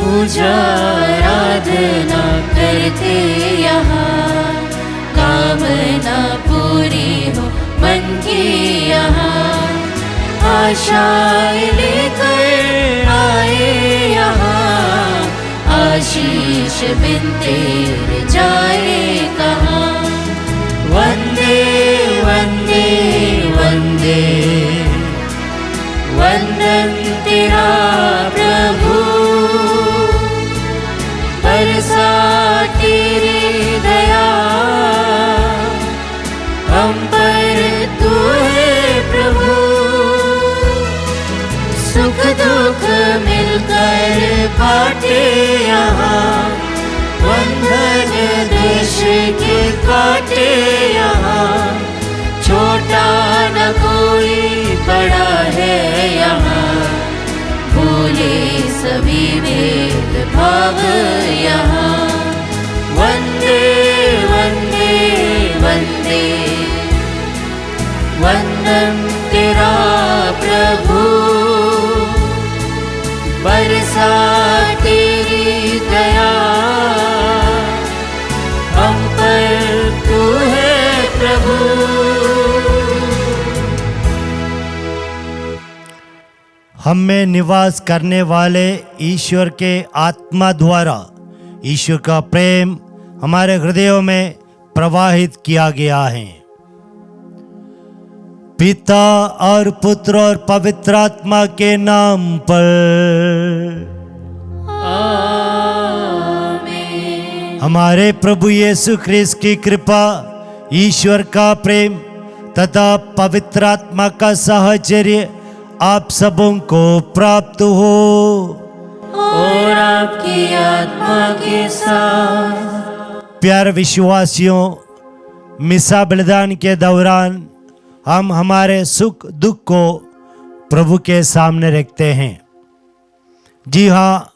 पूजा आराधना करते यहाँ, कामना पूरी हो मन की यहाँ, आशाएं लेकर आए यहाँ, आशीष बिन तेरे जाए कहाँ। वंदे वंदे वंदे वंदन तेरा प्रभु, बरसा तेरी दया हम पर तू है प्रभु। सुख दुख मिलकर बांटे यहाँ, बंधन देश के काटे यहाँ, छोटा न कोई बड़ा है यहाँ, भूले सभी भेद भाव यहाँ। वंदे वंदे वंदे वंदन तेरा प्रभु, बरसा तेरी दया हम पर तू है प्रभु। हम में निवास करने वाले ईश्वर के आत्मा द्वारा ईश्वर का प्रेम हमारे हृदयों में प्रवाहित किया गया है। पिता और पुत्र और पवित्र आत्मा के नाम पर आमीन। हमारे प्रभु यीशु ख्रिस्त की कृपा, ईश्वर का प्रेम तथा पवित्र आत्मा का साहचर्य आप सबों को प्राप्त हो और आपकी आत्मा के साथ। प्यारे विश्वासियों, मिसा बलिदान के दौरान हम हमारे सुख दुख को प्रभु के सामने रखते हैं। जी हाँ,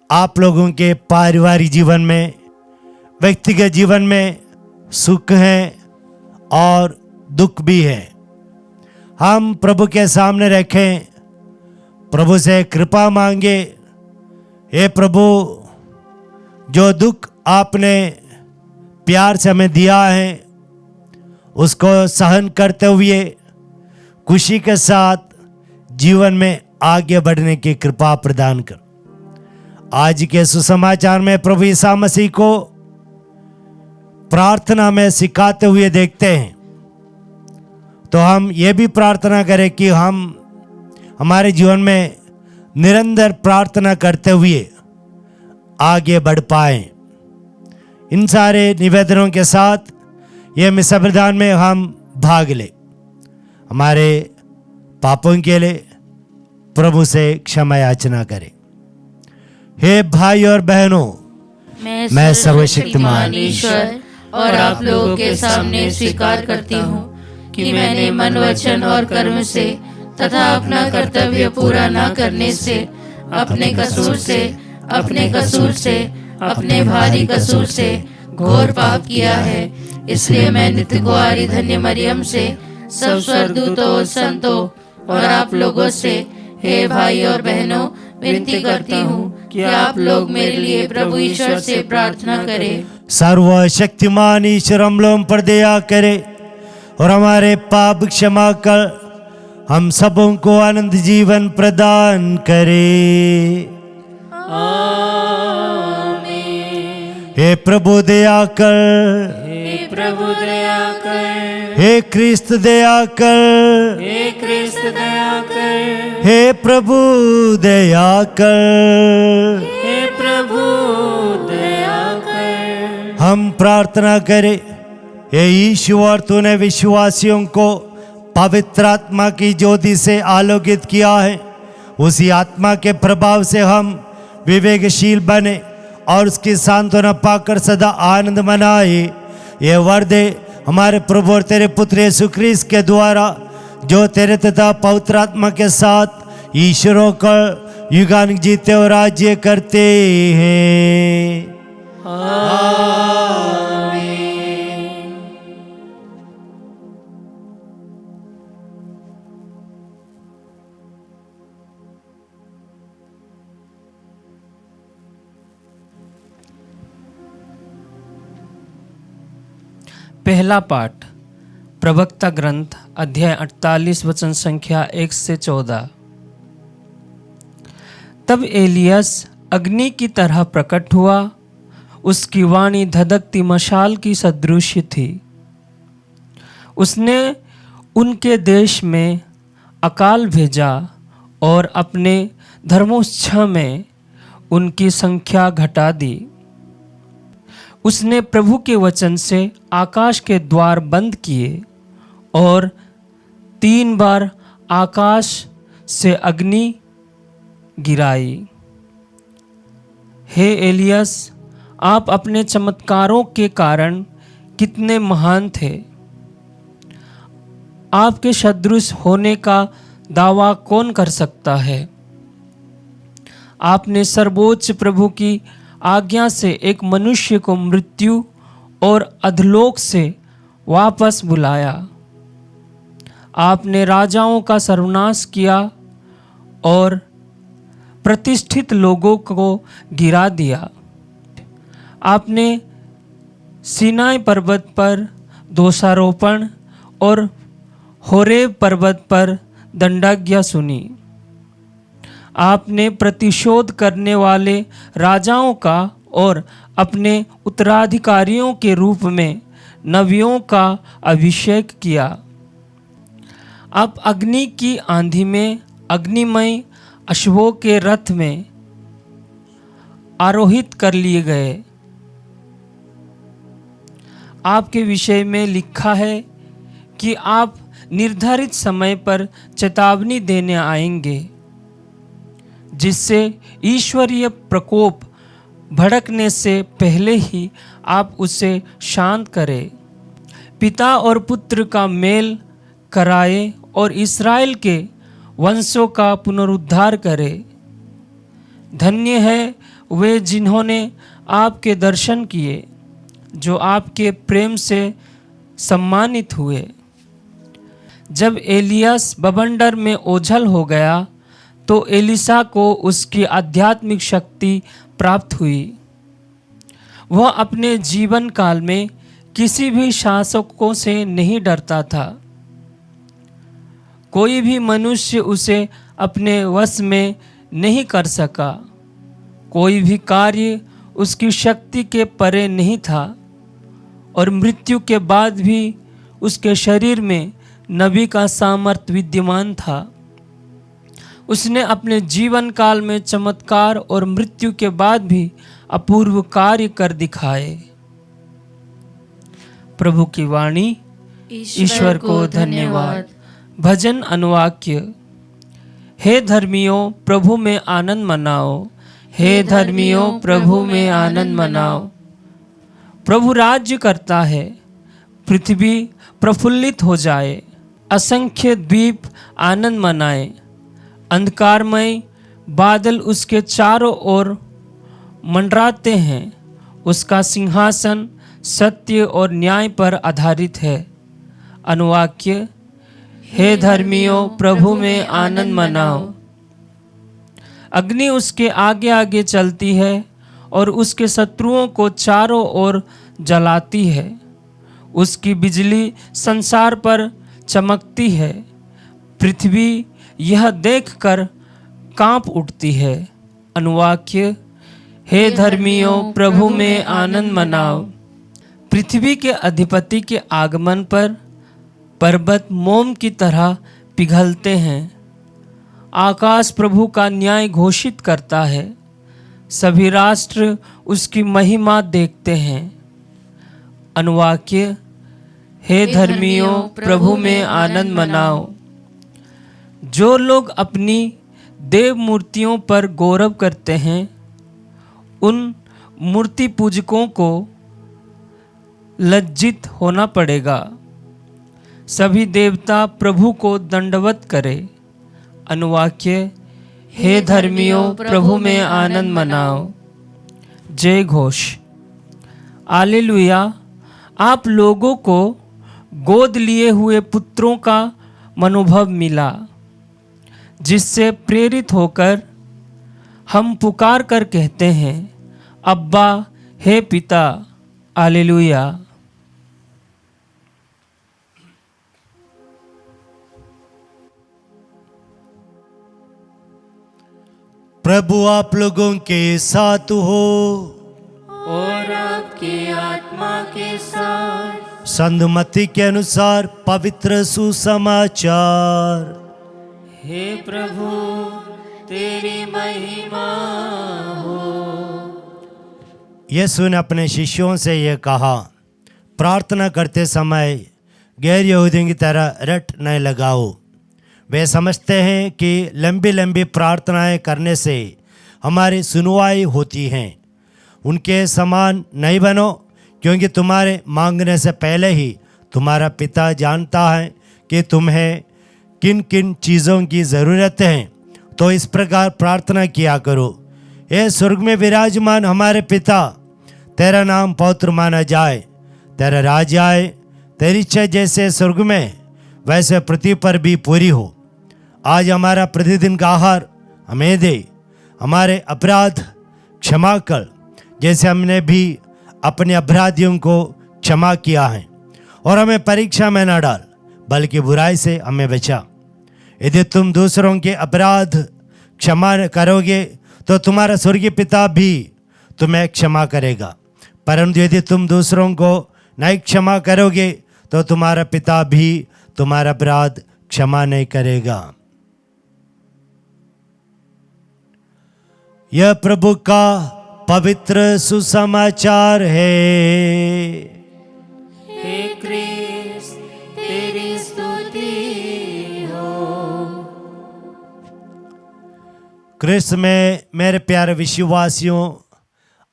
आप लोगों के पारिवारिक जीवन में, व्यक्तिगत जीवन में सुख है और दुख भी है। हम प्रभु के सामने रखें, प्रभु से कृपा मांगे। हे प्रभु, जो दुख आपने प्यार से हमें दिया है उसको सहन करते हुए खुशी के साथ जीवन में आगे बढ़ने की कृपा प्रदान कर। आज के सुसमाचार में प्रभु ईसा मसीह को प्रार्थना में सिखाते हुए देखते हैं, तो हम ये भी प्रार्थना करें कि हम हमारे जीवन में निरंतर प्रार्थना करते हुए आगे बढ़ पाएं। इन सारे निवेदनों के साथ ये मिसा बलिदान में हम भाग ले, हमारे पापों के लिए प्रभु से क्षमा याचना करें। हे भाई और बहनों, मैं सर्वशक्तिमान ईश्वर और आप लोगों के सामने स्वीकार करती हूँ कि मैंने मन, वचन और कर्म से तथा अपना कर्तव्य पूरा न करने से, अपने कसूर से, अपने भारी कसूर से घोर पाप किया है। इसलिए मैं नित्य कुंवारी धन्य मरियम से, सब स्वर्गदूतों, संतों और आप लोगों से, हे भाई और बहनों, विनती करती हूँ कि आप लोग मेरे लिए प्रभु ईश्वर से प्रार्थना करें। सर्वशक्तिमान ईश्वर हम लोगों पर दया करे और हमारे पाप क्षमा कर हम सबों को आनंद जीवन प्रदान करे। आमीन। हे प्रभु दया कर, हे प्रभु दया कर, हे क्रिस्त दया कर, हे क्रिस्त दया कर, हे प्रभु दया कर। हे प्रभु दया कर। हम प्रार्थना करें, हे ईश्वर, तूने विश्वासियों को पवित्र आत्मा की ज्योति से आलोकित किया है। उसी आत्मा के प्रभाव से हम विवेकशील बने और उसकी सांत्वना पाकर सदा आनंद मनाए। ये वर दे हमारे प्रभु और तेरे पुत्र यीशु ख्रीस्त के द्वारा, जो तेरे तथा पवित्र आत्मा के साथ ईश्वरों का युगानुग जीते और राज्य करते हैं। आमीन। पहला पाठ प्रवक्ता ग्रंथ अध्याय 48 वचन संख्या 1 से 14। तब एलियस अग्नि की तरह प्रकट हुआ, उसकी वाणी धधकती मशाल की सदृश थी। उसने उनके देश में अकाल भेजा और अपने धर्मोत्सव में उनकी संख्या घटा दी। उसने प्रभु के वचन से आकाश के द्वार बंद किए और 3 बार आकाश से अग्नि गिराई। हे एलियस, आप अपने चमत्कारों के कारण कितने महान थे। आपके सदृश होने का दावा कौन कर सकता है। आपने सर्वोच्च प्रभु की आज्ञा से एक मनुष्य को मृत्यु और अधोलोक से वापस बुलाया। आपने राजाओं का सर्वनाश किया और प्रतिष्ठित लोगों को गिरा दिया। आपने सीनाई पर्वत पर दोषारोपण और होरेब पर्वत पर दंडाज्ञा सुनी। आपने प्रतिशोध करने वाले राजाओं का और अपने उत्तराधिकारियों के रूप में नबियों का अभिषेक किया। आप अग्नि की आंधी में अग्निमय अश्वों के रथ में आरोहित कर लिए गए। आपके विषय में लिखा है कि आप निर्धारित समय पर चेतावनी देने आएंगे, जिससे ईश्वरीय प्रकोप भड़कने से पहले ही आप उसे शांत करें। पिता और पुत्र का मेल कराए और इस्राएल के वंशों का पुनरुद्धार करे। धन्य है वे जिन्होंने आपके दर्शन किए, जो आपके प्रेम से सम्मानित हुए। जब एलियस बवंडर में ओझल हो गया तो एलिसा को उसकी आध्यात्मिक शक्ति प्राप्त हुई। वह अपने जीवन काल में किसी भी शासकों से नहीं डरता था। कोई भी मनुष्य उसे अपने वश में नहीं कर सका। कोई भी कार्य उसकी शक्ति के परे नहीं था और मृत्यु के बाद भी उसके शरीर में नबी का सामर्थ्य विद्यमान था। उसने अपने जीवन काल में चमत्कार और मृत्यु के बाद भी अपूर्व कार्य कर दिखाए। प्रभु की वाणी। ईश्वर को धन्यवाद। भजन अनुवाक्य। हे धर्मियों, प्रभु में आनंद मनाओ। हे धर्मियों, प्रभु में आनंद मनाओ। प्रभु राज्य करता है, पृथ्वी प्रफुल्लित हो जाए। असंख्य द्वीप आनंद मनाए। अंधकारमय बादल उसके चारों ओर मंडराते हैं। उसका सिंहासन सत्य और न्याय पर आधारित है। अनुवाक्य। हे धर्मियों, प्रभु में आनंद मनाओ। अग्नि उसके आगे आगे चलती है और उसके शत्रुओं को चारों ओर जलाती है। उसकी बिजली संसार पर चमकती है। पृथ्वी यह देखकर कांप उठती है। अनुवाक्य। हे धर्मियों, प्रभु में आनंद मनाओ। पृथ्वी के अधिपति के आगमन पर पर्वत मोम की तरह पिघलते हैं। आकाश प्रभु का न्याय घोषित करता है। सभी राष्ट्र उसकी महिमा देखते हैं। अनुवाक्य। हे धर्मियों, प्रभु में आनंद मनाओ। जो लोग अपनी देव मूर्तियों पर गौरव करते हैं, उन मूर्ति पूजकों को लज्जित होना पड़ेगा। सभी देवता प्रभु को दंडवत करे। अनुवाक्य। हे धर्मियों, प्रभु में आनंद मनाओ। जय घोष। हालेलुया। आप लोगों को गोद लिए हुए पुत्रों का मनोभव मिला, जिससे प्रेरित होकर हम पुकार कर कहते हैं, अब्बा, हे पिता। हालेलुया। प्रभु आप लोगों के साथ हो। और आपकी आत्मा के साथ। संत मत्ती के अनुसार पवित्र सुसमाचार। हे प्रभु तेरी महिमा हो। यीशु ने अपने शिष्यों से यह कहा, प्रार्थना करते समय गैर यहूदियों की तरह रट न लगाओ। वे समझते हैं कि लंबी लंबी प्रार्थनाएं करने से हमारी सुनवाई होती हैं। उनके समान नहीं बनो, क्योंकि तुम्हारे मांगने से पहले ही तुम्हारा पिता जानता है कि तुम्हें किन किन चीज़ों की ज़रूरत है। तो इस प्रकार प्रार्थना किया करो, हे स्वर्ग में विराजमान हमारे पिता, तेरा नाम पवित्र माना जाए, तेरा राज आए, तेरी इच्छा जैसे स्वर्ग में वैसे पृथ्वी पर भी पूरी हो। आज हमारा प्रतिदिन का आहार हमें दे, हमारे अपराध क्षमा कर जैसे हमने भी अपने अपराधियों को क्षमा किया है, और हमें परीक्षा में न डाल बल्कि बुराई से हमें बचा। यदि तुम दूसरों के अपराध क्षमा करोगे तो तुम्हारा स्वर्गीय पिता भी तुम्हें क्षमा करेगा, परंतु यदि तुम दूसरों को नहीं क्षमा करोगे तो तुम्हारा पिता भी तुम्हारा अपराध क्षमा नहीं करेगा। यह प्रभु का पवित्र सुसमाचार है। हे क्रिस्त तेरी स्तुति हो। क्रिस्त में मेरे प्यारे विश्वासियों,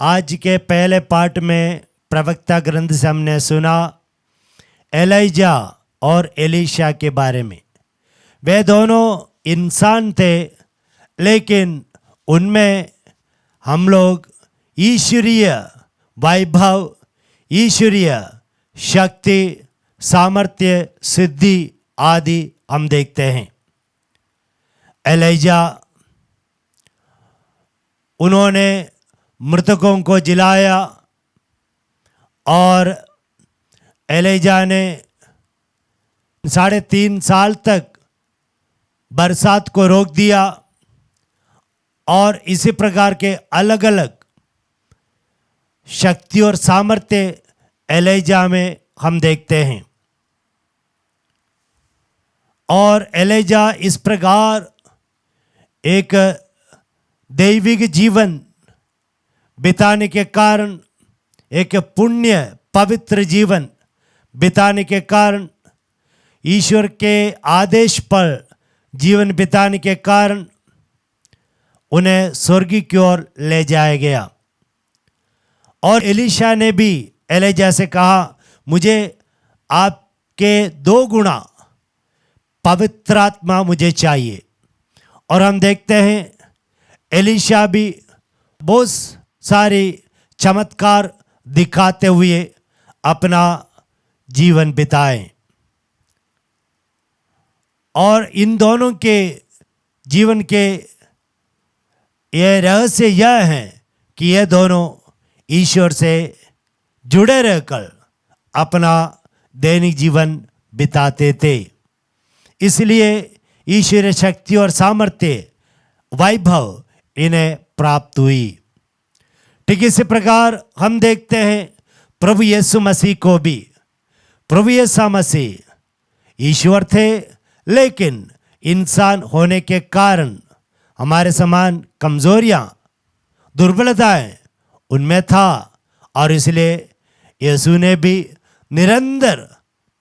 आज के पहले पार्ट में प्रवक्ता ग्रंथ से हमने सुना एलिजा और एलीशा के बारे में। वे दोनों इंसान थे, लेकिन उनमें हम लोग ईश्वरीय वैभव, ईश्वरीय शक्ति, सामर्थ्य, सिद्धि आदि हम देखते हैं। एलिजा, उन्होंने मृतकों को जिलाया, और एलिजा ने 3.5 साल तक बरसात को रोक दिया, और इसी प्रकार के अलग अलग शक्ति और सामर्थ्य एलिजा में हम देखते हैं। और एलिजा इस प्रकार एक दैविक जीवन बिताने के कारण, एक पुण्य पवित्र जीवन बिताने के कारण, ईश्वर के आदेश पर जीवन बिताने के कारण उन्हें स्वर्ग की ओर ले जाया गया। और एलीशा ने भी एलिजा से कहा, मुझे आपके 2 गुना पवित्र आत्मा मुझे चाहिए। और हम देखते हैं एलीशा भी बहुत सारे चमत्कार दिखाते हुए अपना जीवन बिताए। और इन दोनों के जीवन के यह रहस्य यह है कि ये दोनों ईश्वर से जुड़े रहकर अपना दैनिक जीवन बिताते थे, इसलिए ईश्वरीय शक्ति और सामर्थ्य वैभव इन्हें प्राप्त हुई। ठीक इसी प्रकार हम देखते हैं प्रभु यीशु मसीह को भी। प्रभु यीशु मसीह ईश्वर थे, लेकिन इंसान होने के कारण हमारे समान कमजोरियां, दुर्बलताएं उनमें था, और इसलिए यीशु ने भी निरंतर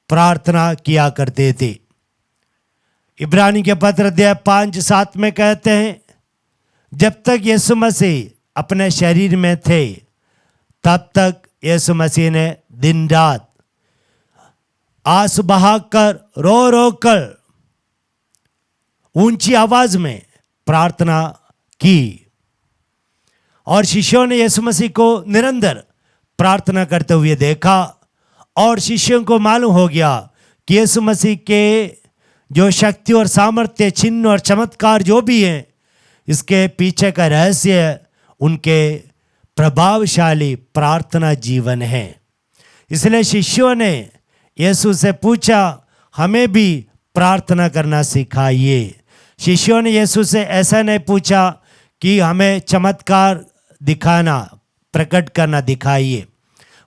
प्रार्थना किया करते थे। इब्रानी के पत्र अध्याय 5:7 में कहते हैं, जब तक यीशु मसीह अपने शरीर में थे तब तक यीशु मसीह ने दिन रात आंसू बहाकर, रो रो कर, ऊंची आवाज में प्रार्थना की। और शिष्यों ने यीशु मसीह को निरंतर प्रार्थना करते हुए देखा, और शिष्यों को मालूम हो गया कि यीशु मसीह के जो शक्ति और सामर्थ्य, चिन्ह और चमत्कार जो भी हैं, इसके पीछे का रहस्य उनके प्रभावशाली प्रार्थना जीवन है। इसलिए शिष्यों ने यीशु से पूछा, हमें भी प्रार्थना करना सिखाइए। शिष्यों ने यीशु से ऐसा नहीं पूछा कि हमें चमत्कार दिखाना, प्रकट करना दिखाइए,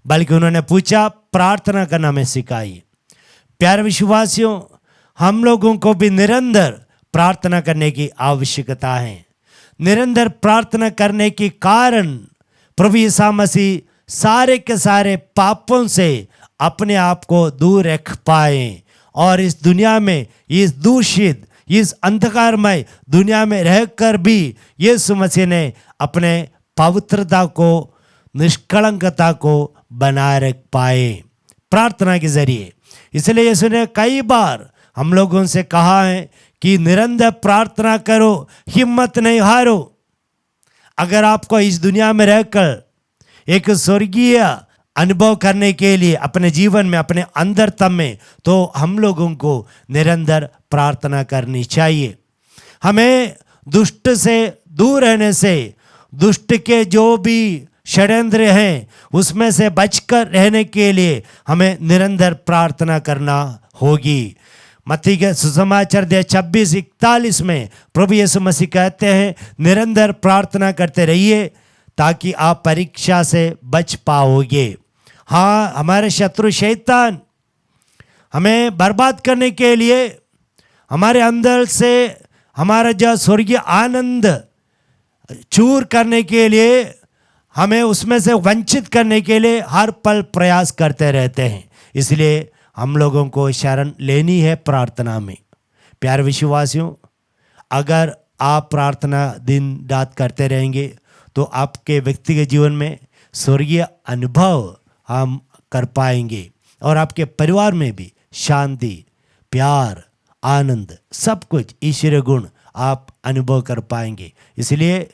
बल्कि उन्होंने पूछा प्रार्थना करना हमें सिखाइए। प्यारे विश्वासियों, हम लोगों को भी निरंतर प्रार्थना करने की आवश्यकता है। निरंतर प्रार्थना करने के कारण प्रभु यीशु मसीह सारे के सारे पापों से अपने आप को दूर रख पाए और इस दुनिया में, इस दूषित, इस अंधकारमय दुनिया में रहकर भी यीशु मसीह ने अपने पवित्रता को, निष्कलंकता को बनाए रख पाए प्रार्थना के जरिए। इसलिए यीशु ने कई बार हम लोगों से कहा है कि निरंतर प्रार्थना करो, हिम्मत नहीं हारो। अगर आपको इस दुनिया में रहकर एक स्वर्गीय अनुभव करने के लिए अपने जीवन में, अपने अंतरतम में, तो हम लोगों को निरंतर प्रार्थना करनी चाहिए। हमें दुष्ट से दूर रहने से, दुष्ट के जो भी षड्यंत्र हैं उसमें से बचकर रहने के लिए हमें निरंतर प्रार्थना करना होगी। मत्ती के सुसमाचार 26:41 में प्रभु यीशु मसीह कहते हैं, निरंतर प्रार्थना करते रहिए ताकि आप परीक्षा से बच पाओगे। हाँ, हमारे शत्रु शैतान हमें बर्बाद करने के लिए, हमारे अंदर से हमारा जो स्वर्गीय आनंद चूर करने के लिए, हमें उसमें से वंचित करने के लिए हर पल प्रयास करते रहते हैं। इसलिए हम लोगों को शरण लेनी है प्रार्थना में। प्यारे विश्वासियों, अगर आप प्रार्थना दिन रात करते रहेंगे तो आपके व्यक्तिगत जीवन में स्वर्गीय अनुभव हम कर पाएंगे और आपके परिवार में भी शांति, प्यार, आनंद, सब कुछ ईश्वरीय गुण आप अनुभव कर पाएंगे। इसलिए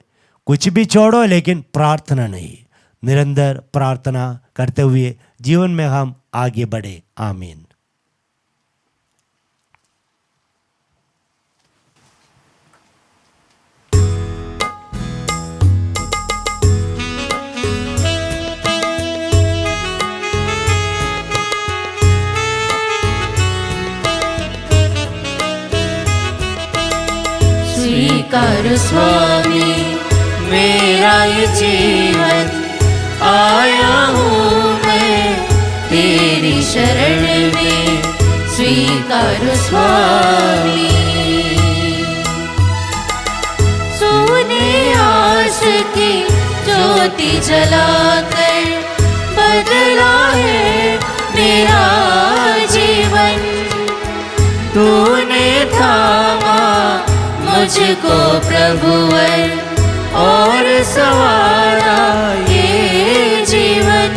कुछ भी छोड़ो लेकिन प्रार्थना नहीं। निरंतर प्रार्थना करते हुए जीवन में हम आगे बढ़े। आमीन। स्वीकार स्वामी मेरा ये जीवन, आया हूँ मैं तेरी शरण में। स्वीकार स्वामी, सोने आस की ज्योति जलाकर बदला है मेरा जीवन। तूने थामा मुझको प्रभुवर और सवारा ये जीवन।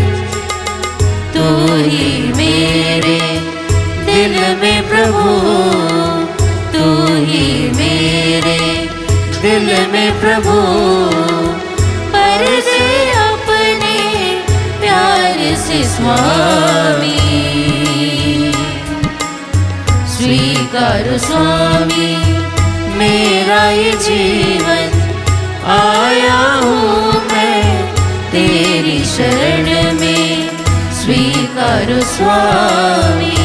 तू ही मेरे दिल में प्रभु, तू ही मेरे दिल में प्रभु। पर दे अपने प्यार से स्वामी। स्वीकार स्वामी मेरा ये जीवन, आया हूँ मैं तेरी शरण में। स्वीकार स्वामी।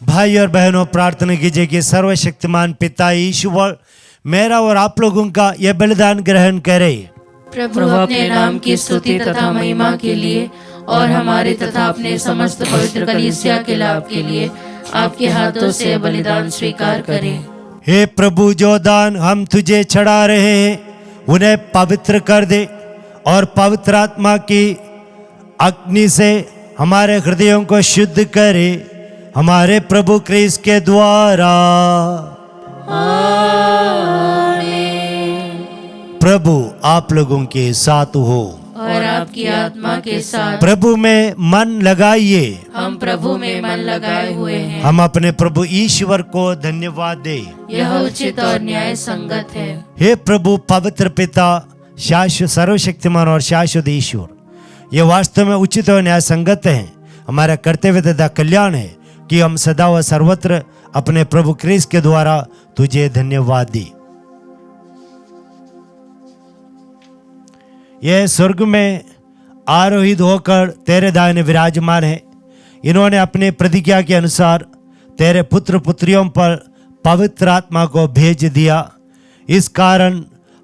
भाई और बहनों, प्रार्थना कीजिए कि सर्वशक्तिमान पिता ईश्वर मेरा और आप लोगों का यह बलिदान ग्रहण करे। प्रभु अपने नाम की स्तुति तथा महिमा के लिए और हमारे तथा अपने समस्त पवित्र कलीसिया के लाभ के लिए आपके हाथों से बलिदान स्वीकार करें। हे प्रभु, जो दान हम तुझे चढ़ा रहे हैं उन्हें पवित्र कर दे और पवित्र आत्मा की अग्नि से हमारे हृदयों को शुद्ध करे, हमारे प्रभु क्रिस्त के द्वारा। प्रभु आप लोगों के साथ हो और आपकी आत्मा के साथ। प्रभु में मन लगाइए। हम प्रभु में मन लगाए हुए हैं। हम अपने प्रभु ईश्वर को धन्यवाद दे। यह उचित और न्याय संगत है। हे प्रभु पवित्र पिता, शाश्वत सर्वशक्तिमान और शाश्वत ईश्वर, यह वास्तव में उचित और न्याय संगत है, हमारा कर्तव्य तथा कल्याण है कि हम सदा व सर्वत्र अपने प्रभु क्रिस्त के द्वारा तुझे धन्यवाद दी। यह स्वर्ग में आरोहित होकर तेरे दाहिने विराजमान है। इन्होंने अपने प्रतिज्ञा के अनुसार तेरे पुत्र पुत्रियों पर पवित्र आत्मा को भेज दिया। इस कारण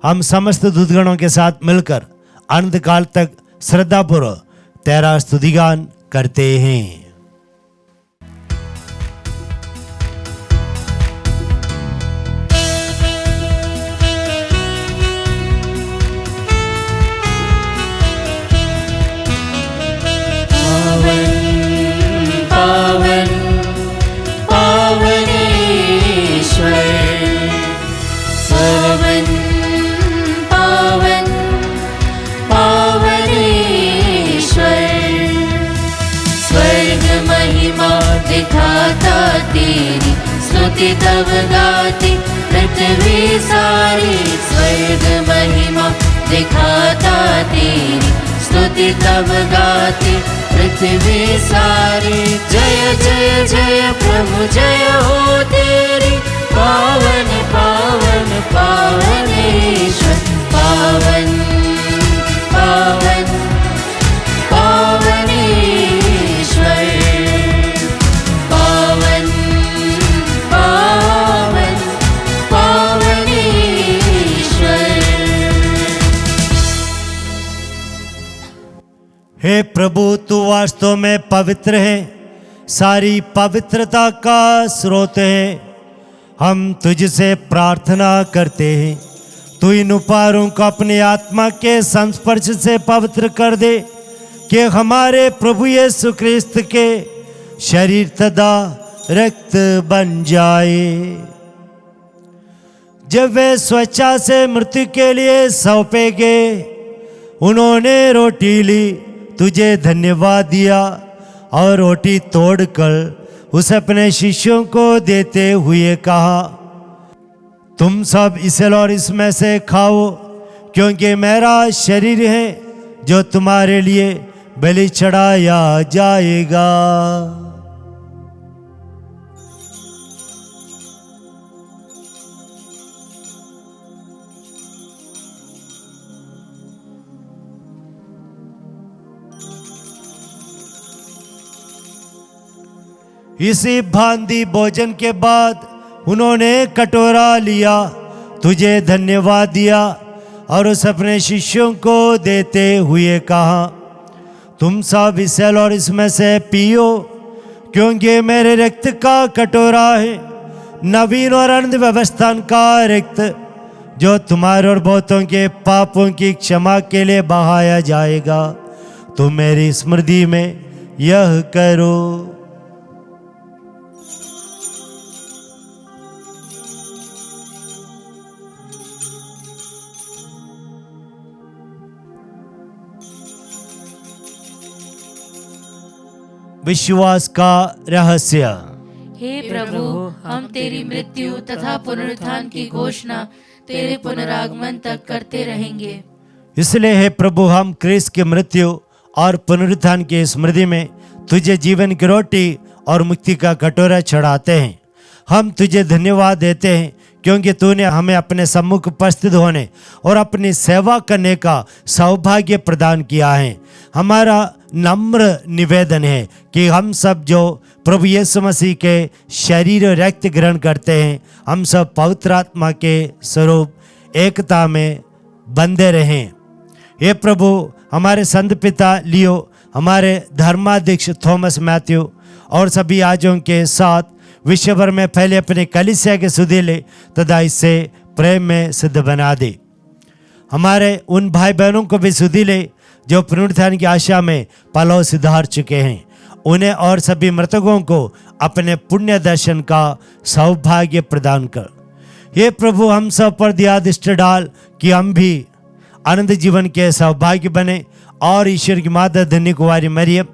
हम समस्त दूतगणों के साथ मिलकर अनंत काल तक श्रद्धापूर्वक तेरा स्तुतिगान करते हैं। पावन पावनेश्वर, पावन पावन पावनेश्वर, स्वर्ग महिमा दिखाता तेरी, स्तुति तब गाती पृथ्वी सारी। स्वर्ग महिमा दिखाता तेरी, स्तुति तब गाती पृथ्वी सारी। जय जय जय प्रभु जय हो तेरी, पावन पावन पावनेश्वर, पावन पावन पावनेश्वर, पावन पावन पावनेश्वर। हे प्रभु, तू वास्तव में पवित्र है, सारी पवित्रता का स्रोत है। हम तुझसे प्रार्थना करते हैं, तू इन उपहारों को अपनी आत्मा के संस्पर्श से पवित्र कर दे, कि हमारे प्रभु यीशु क्रिस्त के शरीर तथा रक्त बन जाए। जब वे स्वेच्छा से मृत्यु के लिए सौंपे गए, उन्होंने रोटी ली, तुझे धन्यवाद दिया और रोटी तोड़कर उसे अपने शिष्यों को देते हुए कहा, तुम सब इसे लो और इसमें से खाओ, क्योंकि मेरा शरीर है जो तुम्हारे लिए बलि चढ़ाया जाएगा। इसी भांति भोजन के बाद उन्होंने कटोरा लिया, तुझे धन्यवाद दिया और उस अपने शिष्यों को देते हुए कहा, तुम सब इसे लो और इसमें से पियो, क्योंकि मेरे रक्त का कटोरा है, नवीन और अनंत व्यवस्था का रक्त, जो तुम्हारे और बहुतों के पापों की क्षमा के लिए बहाया जाएगा। तुम मेरी स्मृति में यह करो। विश्वास का रहस्य। हे प्रभु, हम तेरी मृत्यु तथा पुनरुत्थान की घोषणा तेरे पुनरागमन तक करते रहेंगे। इसलिए हे प्रभु, हम क्रिस्त की मृत्यु और पुनरुत्थान की स्मृति में तुझे जीवन की रोटी और मुक्ति का कटोरा चढ़ाते हैं। हम तुझे धन्यवाद देते हैं, क्योंकि तूने हमें अपने सम्मुख उपस्थित होने और अपनी सेवा करने का सौभाग्य प्रदान किया है। हमारा नम्र निवेदन है कि हम सब जो प्रभु यीशु मसीह के शरीर और रक्त ग्रहण करते हैं, हम सब पवित्र आत्मा के स्वरूप एकता में बंधे रहें। हे प्रभु, हमारे संत पिता लियो, हमारे धर्माध्यक्ष थॉमस मैथ्यू और सभी आजों के साथ विश्व भर में फैले अपने कलीसिया के सुधीले तथा इससे प्रेम में सिद्ध बना दे। हमारे उन भाई बहनों को भी सुधीले जो पुनरुत्थान की आशा में पलो सुधार चुके हैं, उन्हें और सभी मृतकों को अपने पुण्य दर्शन का सौभाग्य प्रदान कर। हे प्रभु, हम सब पर दिया दृष्टि डाल कि हम भी आनंद जीवन के सौभाग्य बने और ईश्वर की माता धन्य कुंवारी मरियम,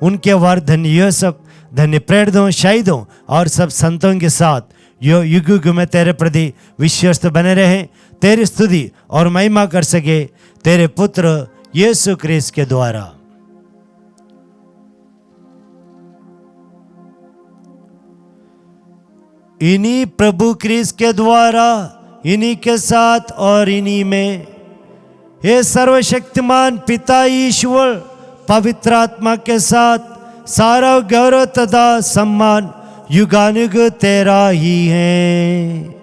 उनके वर धन्य यूसुफ, धन्य प्रेरितों, शहीदों और सब संतों के साथ यो युग युग में तेरे प्रति विश्वस्त बने रहे, तेरी स्तुति और महिमा कर सके तेरे पुत्र यीशु क्रिस्त के द्वारा। इन्हीं प्रभु क्रिस्त के द्वारा, इन्हीं के साथ और इन्हीं में, हे सर्वशक्तिमान पिता ईश्वर, पवित्र आत्मा के साथ सारा गौरव तथा सम्मान युगानुग तेरा ही है।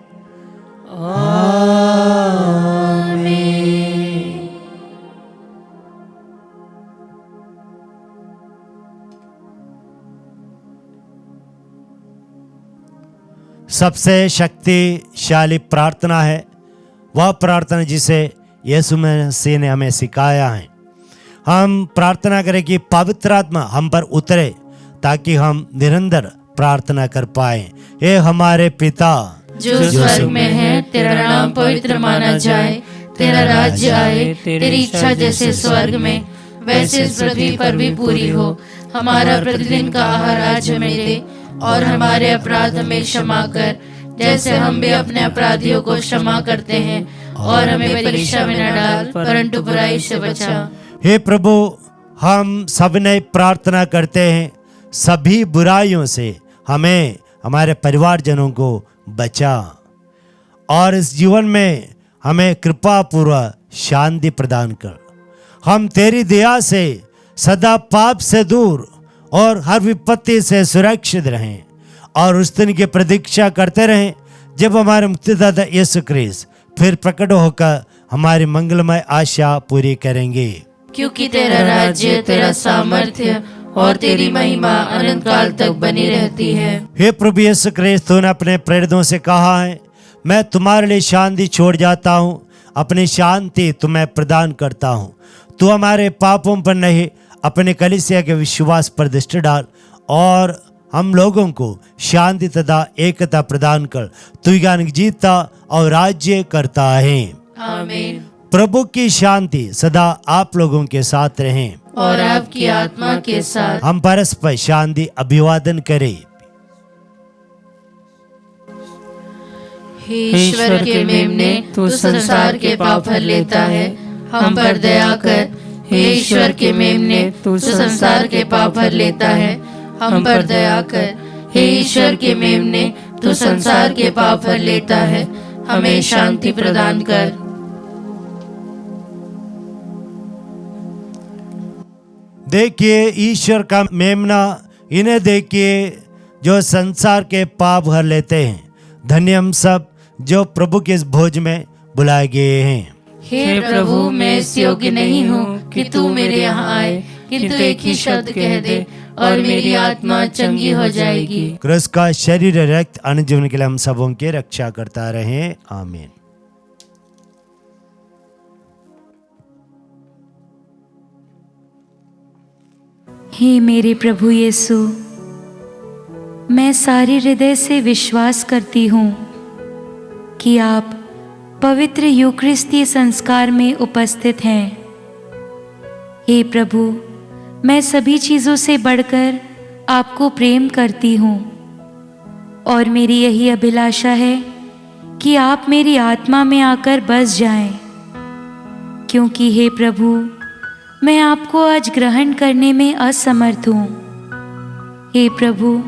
सबसे शक्तिशाली प्रार्थना है, वह प्रार्थना जिसे यीशु मसीह ने हमें सिखाया है। हम प्रार्थना करें कि पवित्र आत्मा हम पर उतरे ताकि हम निरंतर प्रार्थना कर पाए। हे हमारे पिता जो स्वर्ग में है, तेरा नाम पवित्र माना जाए, तेरा राज्य आए, तेरी इच्छा जैसे स्वर्ग में वैसे इस पृथ्वी पर भी पूरी हो। हमारा प्रतिदिन का आहार आज हमें दे, और हमारे अपराध हमें क्षमा कर, जैसे हम भी अपने अपराधियों को क्षमा करते हैं, और हमें परीक्षा में न डाल, परंतु बुराई से बचा। हे प्रभु, हम सबने प्रार्थना करते हैं, सभी बुराइयों से हमें, हमारे परिवारजनों को बचा, और इस जीवन में हमें कृपा पूर्वक शांति प्रदान कर। हम तेरी दया से सदा पाप से दूर और हर विपत्ति से सुरक्षित रहें, और उस दिन की प्रतीक्षा करते रहें जब हमारे मुक्तिदाता यीशु ख्रीस्त फिर प्रकट होकर हमारी मंगलमय आशा पूरी करेंगे। क्योंकि तेरा राज्य, तेरा सामर्थ्य और तेरी महिमा अनंत काल तक बनी रहती है। हे प्रभु यीशु ख्रीस्त, तूने अपने प्रेरितों से कहा है, मैं तुम्हारे लिए शांति छोड़ जाता हूँ, अपनी शांति तुम्हें प्रदान करता हूँ। तू हमारे पापों पर नहीं, अपने कलीसिया के विश्वास पर दृष्टि डाल, और हम लोगों को शांति तथा एकता प्रदान कर। तू ज्ञान जीतता और राज्य करता है। आमीन। प्रभु की शांति सदा आप लोगों के साथ रहें, और आपकी आत्मा के साथ। हम परस्पर शांति अभिवादन करें। हे ईश्वर के मेमने, तू संसार के पाप हर लेता है, हम पर दया कर। हे ईश्वर के मेमने, तू संसार के पाप हर लेता है, हम पर दया कर। हे ईश्वर के मेमने, तू संसार के पाप हर लेता है, हमें शांति प्रदान कर। देखिए ईश्वर का मेमना, इन्हें देखिए जो संसार के पाप हर लेते हैं। धन्य हम सब जो प्रभु के इस भोज में बुलाए गए हैं। हे प्रभु, मैं इस योग्य नहीं हूँ कि तू मेरे यहाँ आए, किंतु एक ही शब्द कह दे और मेरी आत्मा चंगी हो जाएगी। क्रिस्त का शरीर रक्त अनंत जीवन के लिए हम सबों की रक्षा करता रहे। आमीन। हे मेरे प्रभु यीशु, मैं सारे हृदय से विश्वास करती हूँ कि आप पवित्र यूकरिस्तीय संस्कार में उपस्थित हैं। हे प्रभु, मैं सभी चीज़ों से बढ़कर आपको प्रेम करती हूँ, और मेरी यही अभिलाषा है कि आप मेरी आत्मा में आकर बस जाएं, क्योंकि हे प्रभु, मैं आपको आज ग्रहण करने में असमर्थ हूँ। हे प्रभु,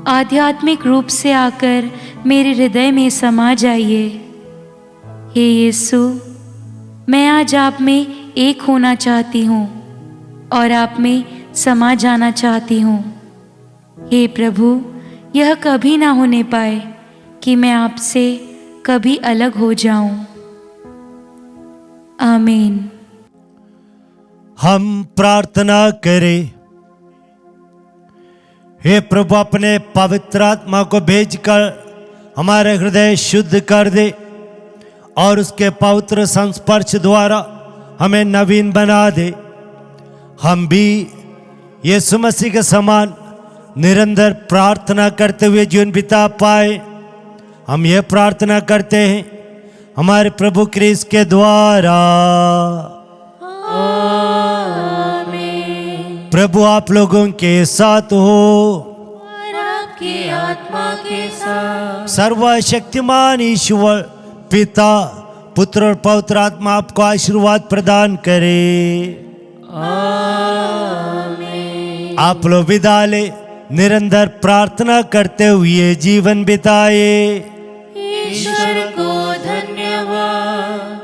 आध्यात्मिक रूप से आकर मेरे हृदय में समा जाइए। हे यीशु, मैं आज आप में एक होना चाहती हूँ और आप में समा जाना चाहती हूँ। हे प्रभु, यह कभी ना होने पाए कि मैं आपसे कभी अलग हो जाऊं। आमीन। हम प्रार्थना करें। हे प्रभु, अपने पवित्र आत्मा को भेजकर हमारे हृदय शुद्ध कर दे और उसके पवित्र संस्पर्श द्वारा हमें नवीन बना दे। हम भी यीशु मसीह के समान निरंतर प्रार्थना करते हुए जीवन बिता पाए। हम ये प्रार्थना करते हैं हमारे प्रभु क्रिस्त के द्वारा। प्रभु आप लोगों के साथ हो और आपकी आत्मा के साथ। सर्वशक्तिमान ईश्वर पिता, पुत्र और पवित्र आत्मा आपको आशीर्वाद प्रदान करे। आप लोग विदा ले निरंतर प्रार्थना करते हुए जीवन बिताए। ईश्वर को धन्यवाद।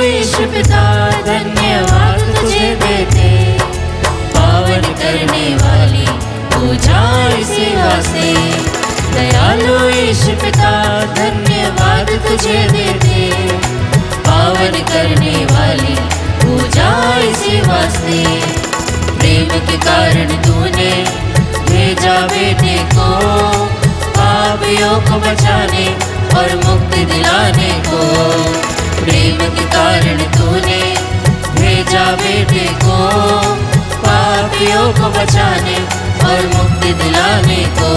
ईश्वर पिता धन्यवाद तुझे देते, पावन करने वाली पूजा इसी वास्ते। दयालु ईश्वर पिता धन्यवाद तुझे देते, पावन करने वाली पूजा इसी वास्ते। प्रेम के कारण तूने भेजा बेटे को, पापियों को बचाने और मुक्ति दिलाने को। प्रेम के कारण तूने भेजा बेटे को, पापियों को बचाने और मुक्ति दिलाने को।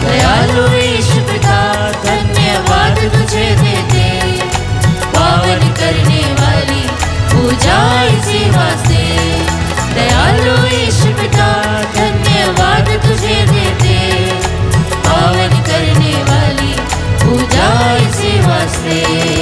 दयालु ईश्वर पिता धन्यवाद तुझे देते, पावन करने वाली पूजा इसी वास्ते। दयालु ईश्वर पिता धन्यवाद तुझे देते, पावन करने वाली पूजा इसी वास्ते।